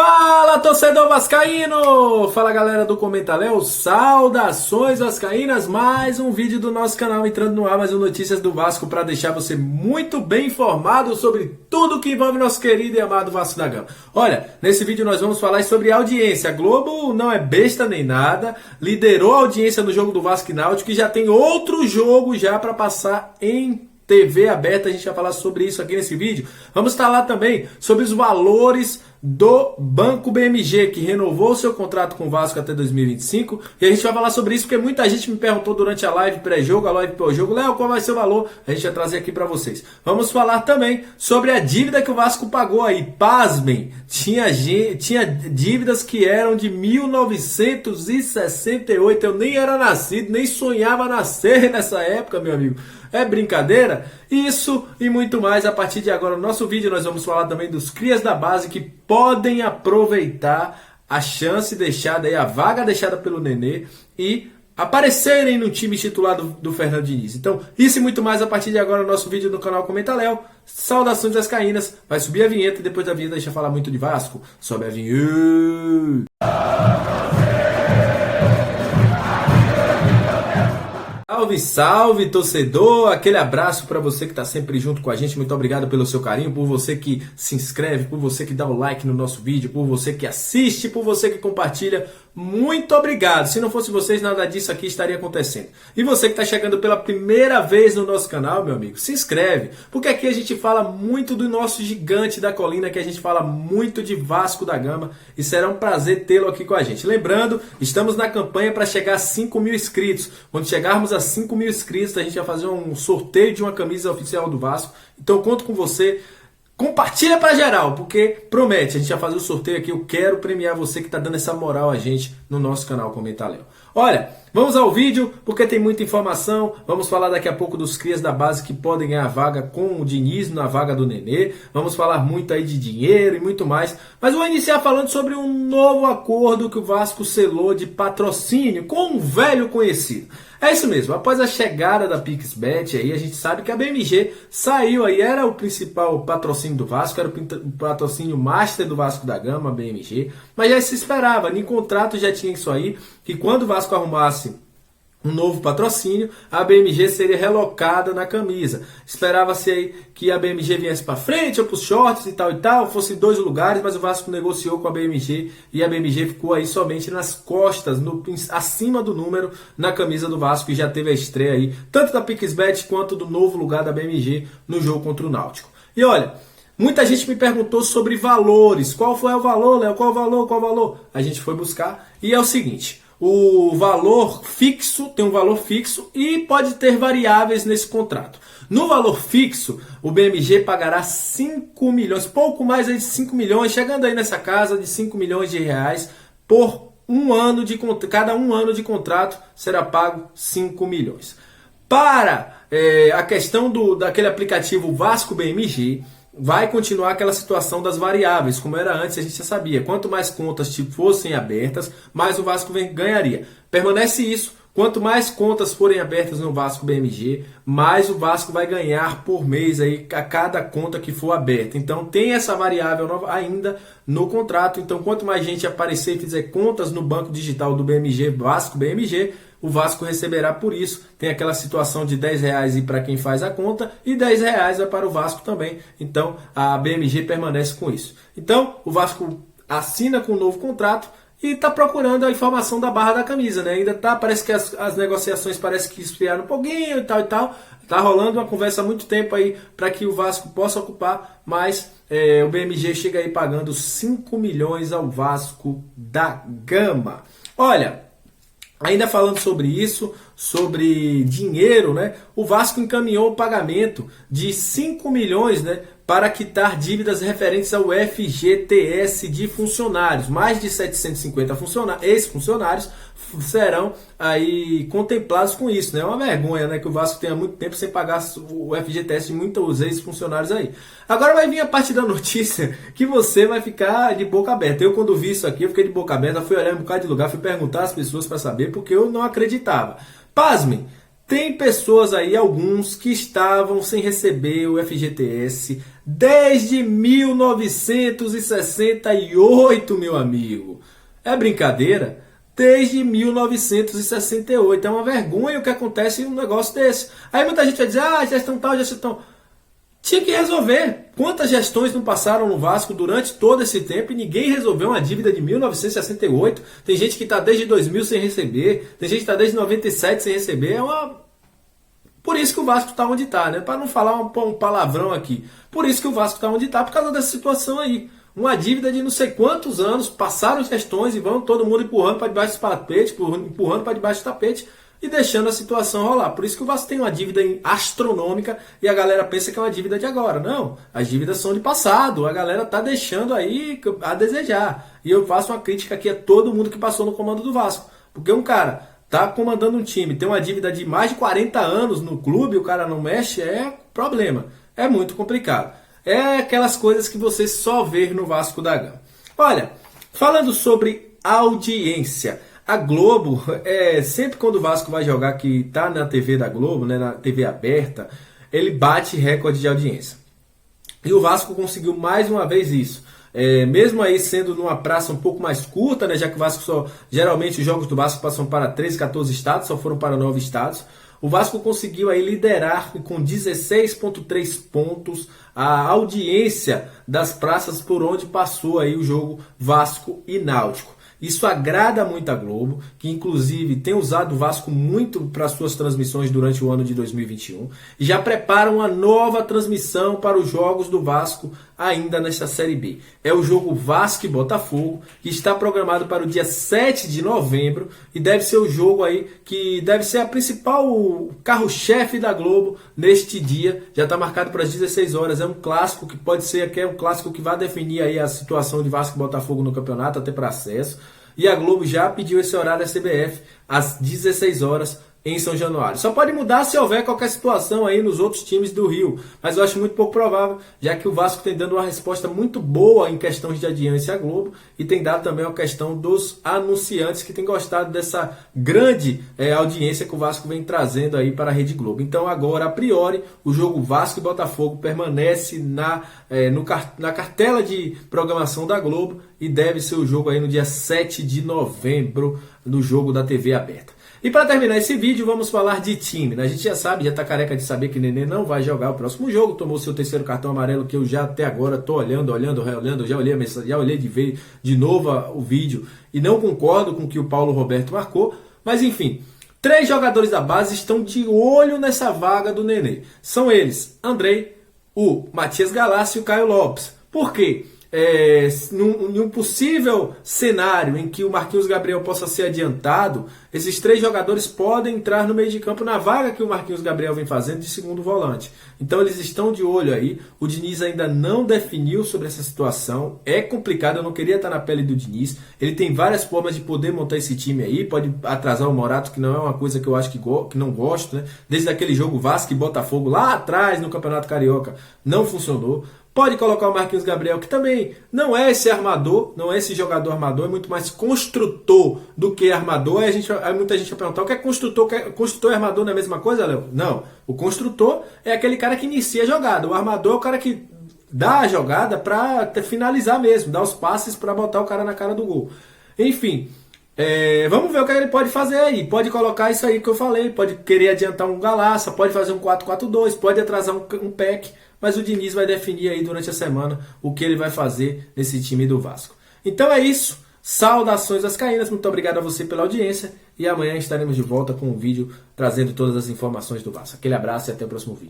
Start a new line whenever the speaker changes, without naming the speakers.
Fala, torcedor vascaíno! Fala, galera do Comentaléu, saudações vascaínas, mais um vídeo do nosso canal entrando no ar, mais um Notícias do Vasco para deixar você muito bem informado sobre tudo que envolve nosso querido e amado Vasco da Gama. Olha, nesse vídeo nós vamos falar sobre audiência. A Globo não é besta nem nada, liderou a audiência no jogo do Vasco e Náutico e já tem outro jogo já para passar em TV aberta. A gente vai falar sobre isso aqui nesse vídeo. Vamos falar também sobre os valores do Banco BMG, que renovou seu contrato com o Vasco até 2025. E a gente vai falar sobre isso porque muita gente me perguntou durante a live pré-jogo, a live pós-jogo: Léo, qual vai ser o valor? A gente vai trazer aqui para vocês. Vamos falar também sobre a dívida que o Vasco pagou aí. Pasmem, tinha dívidas que eram de 1968. Eu nem era nascido, nem sonhava nascer nessa época, meu amigo. É brincadeira? Isso e muito mais a partir de agora no nosso vídeo. Nós vamos falar também dos crias da base que podem aproveitar a chance deixada aí, a vaga deixada pelo Nenê e aparecerem no time titular do Fernando Diniz. Então, isso e muito mais a partir de agora no nosso vídeo no canal Comentaléu. Saudações vascaínas. Vai subir a vinheta e depois da vinheta deixa eu falar muito de Vasco. Sobe a vinheta. Salve, salve, torcedor! Aquele abraço para você que está sempre junto com a gente. Muito obrigado pelo seu carinho, por você que se inscreve, por você que dá o like no nosso vídeo, por você que assiste, por você que compartilha. Muito obrigado! Se não fosse vocês, nada disso aqui estaria acontecendo. E você que está chegando pela primeira vez no nosso canal, meu amigo, se inscreve, porque aqui a gente fala muito do nosso gigante da colina, que a gente fala muito de Vasco da Gama, e será um prazer tê-lo aqui com a gente. Lembrando, estamos na campanha para chegar a 5 mil inscritos. Quando chegarmos a 5 mil inscritos, a gente vai fazer um sorteio de uma camisa oficial do Vasco. Então, conto com você. Compartilha pra geral, porque promete, a gente vai fazer o sorteio aqui. Eu quero premiar você que tá dando essa moral a gente no nosso canal Comentaléu. Olha, vamos ao vídeo, porque tem muita informação. Vamos falar daqui a pouco dos crias da base que podem ganhar a vaga com o Diniz na vaga do Nenê. Vamos falar muito aí de dinheiro e muito mais. Mas vou iniciar falando sobre um novo acordo que o Vasco selou de patrocínio com um velho conhecido. É isso mesmo, após a chegada da PixBet, aí a gente sabe que a BMG saiu aí, era o principal patrocínio do Vasco, era o patrocínio master do Vasco da Gama, a BMG, mas já se esperava, em contrato já tinha isso aí, que quando o Vasco arrumasse um novo patrocínio, a BMG seria relocada na camisa. Esperava-se aí que a BMG viesse para frente ou para os shorts e tal, fosse em 2 lugares, mas o Vasco negociou com a BMG e a BMG ficou aí somente nas costas, acima do número, na camisa do Vasco, e já teve a estreia aí, tanto da PixBet quanto do novo lugar da BMG no jogo contra o Náutico. E olha, muita gente me perguntou sobre valores. Qual foi o valor, Léo? Qual o valor? Qual o valor? A gente foi buscar e é o seguinte: o valor fixo, tem um valor fixo e pode ter variáveis nesse contrato. No valor fixo, o BMG pagará 5 milhões, pouco mais aí de 5 milhões, chegando aí nessa casa de 5 milhões de reais por um ano de contrato. Cada um ano de contrato será pago 5 milhões. Para a questão daquele aplicativo Vasco BMG, vai continuar aquela situação das variáveis, como era antes, a gente já sabia. Quanto mais contas fossem abertas, mais o Vasco ganharia. Permanece isso. Quanto mais contas forem abertas no Vasco BMG, mais o Vasco vai ganhar por mês aí a cada conta que for aberta. Então tem essa variável nova ainda no contrato. Então quanto mais gente aparecer e fizer contas no banco digital do BMG, Vasco BMG, o Vasco receberá por isso. Tem aquela situação de R$10 para quem faz a conta e R$10 é para o Vasco também. Então a BMG permanece com isso. Então o Vasco assina com um novo contrato e está procurando a informação da barra da camisa, né? Ainda tá, parece que as negociações parece que esfriaram um pouquinho e tal. Tá rolando uma conversa há muito tempo aí para que o Vasco possa ocupar, mas o BMG chega aí pagando 5 milhões ao Vasco da Gama. Olha, ainda falando sobre isso, sobre dinheiro, né? O Vasco encaminhou o pagamento de 5 milhões, né, para quitar dívidas referentes ao FGTS de funcionários. Mais de 750 ex-funcionários serão aí contemplados com isso, né? É uma vergonha, né, que o Vasco tenha muito tempo sem pagar o FGTS de muitos ex-funcionários aí. Agora vai vir a parte da notícia que você vai ficar de boca aberta. Eu, quando vi isso aqui, eu fiquei de boca aberta, fui olhar em um bocado de lugar, fui perguntar às pessoas para saber, porque eu não acreditava. Pasmem, tem pessoas aí, alguns, que estavam sem receber o FGTS Desde 1968, meu amigo. É brincadeira? Desde 1968. É uma vergonha o que acontece em um negócio desse. Aí muita gente vai dizer, gestão tal, gestão tal. Tinha que resolver. Quantas gestões não passaram no Vasco durante todo esse tempo e ninguém resolveu uma dívida de 1968? Tem gente que está desde 2000 sem receber, tem gente que está desde 97 sem receber. Por isso que o Vasco está onde está, né? Para não falar um palavrão aqui. Por isso que o Vasco está onde está, por causa dessa situação aí. Uma dívida de não sei quantos anos, passaram gestões e vão todo mundo empurrando para debaixo do tapete, empurrando para debaixo do tapete e deixando a situação rolar. Por isso que o Vasco tem uma dívida astronômica e a galera pensa que é uma dívida de agora. Não, as dívidas são de passado, a galera tá deixando aí a desejar. E eu faço uma crítica aqui a todo mundo que passou no comando do Vasco. Porque um cara tá comandando um time, tem uma dívida de mais de 40 anos no clube, o cara não mexe, é problema. É muito complicado. É aquelas coisas que você só vê no Vasco da Gama. Olha, falando sobre audiência, a Globo, sempre quando o Vasco vai jogar, que tá na TV da Globo, né, na TV aberta, ele bate recorde de audiência. E o Vasco conseguiu mais uma vez isso. Mesmo aí sendo numa praça um pouco mais curta, né, já que o Vasco geralmente os jogos do Vasco passam para 13, 14 estados, só foram para 9 estados. O Vasco conseguiu aí liderar com 16,3 pontos a audiência das praças por onde passou aí o jogo Vasco e Náutico. Isso agrada muito a Globo, que inclusive tem usado o Vasco muito para suas transmissões durante o ano de 2021 e já prepara uma nova transmissão para os jogos do Vasco ainda nesta Série B. É o jogo Vasco e Botafogo, que está programado para o dia 7 de novembro e deve ser o jogo aí que deve ser a principal carro-chefe da Globo neste dia. Já está marcado para as 16 horas. É um clássico que pode ser um clássico que vai definir aí a situação de Vasco e Botafogo no campeonato, até para acesso. E a Globo já pediu esse horário da CBF às 16 horas em São Januário. Só pode mudar se houver qualquer situação aí nos outros times do Rio, mas eu acho muito pouco provável, já que o Vasco tem dando uma resposta muito boa em questões de audiência à Globo e tem dado também a questão dos anunciantes que têm gostado dessa grande audiência que o Vasco vem trazendo aí para a Rede Globo. Então agora, a priori, o jogo Vasco e Botafogo permanece na cartela de programação da Globo e deve ser o jogo aí no dia 7 de novembro, no jogo da TV aberta. E para terminar esse vídeo, vamos falar de time. A gente já sabe, já está careca de saber que Nenê não vai jogar o próximo jogo. Tomou seu terceiro cartão amarelo, que eu já até agora estou olhando, já olhei a mensagem, já olhei de novo o vídeo e não concordo com o que o Paulo Roberto marcou. Mas enfim, 3 jogadores da base estão de olho nessa vaga do Nenê. São eles, Andrei, o Matias Galassi e o Caio Lopes. Por quê? Num possível cenário em que o Marquinhos Gabriel possa ser adiantado, esses 3 jogadores podem entrar no meio de campo na vaga que o Marquinhos Gabriel vem fazendo de segundo volante. Então eles estão de olho aí. O Diniz ainda não definiu sobre essa situação. É complicado, eu não queria estar na pele do Diniz. Ele tem várias formas de poder montar esse time aí. Pode atrasar o Morato, que não é uma coisa que eu acho que não gosto, né? Desde aquele jogo Vasco e Botafogo lá atrás no Campeonato Carioca não funcionou. Pode colocar o Marquinhos Gabriel, que também não é esse armador, não é esse jogador armador, é muito mais construtor do que armador. Aí muita gente vai perguntar, o que é construtor? Construtor e armador não é a mesma coisa, Léo? Não. O construtor é aquele cara que inicia a jogada. O armador é o cara que dá a jogada para finalizar mesmo, dá os passes para botar o cara na cara do gol. Enfim, vamos ver o que ele pode fazer aí. Pode colocar isso aí que eu falei, pode querer adiantar um Galaça, pode fazer um 4-4-2, pode atrasar um PEC. Mas o Diniz vai definir aí durante a semana o que ele vai fazer nesse time do Vasco. Então é isso. Saudações vascaínas. Muito obrigado a você pela audiência. E amanhã estaremos de volta com um vídeo trazendo todas as informações do Vasco. Aquele abraço e até o próximo vídeo.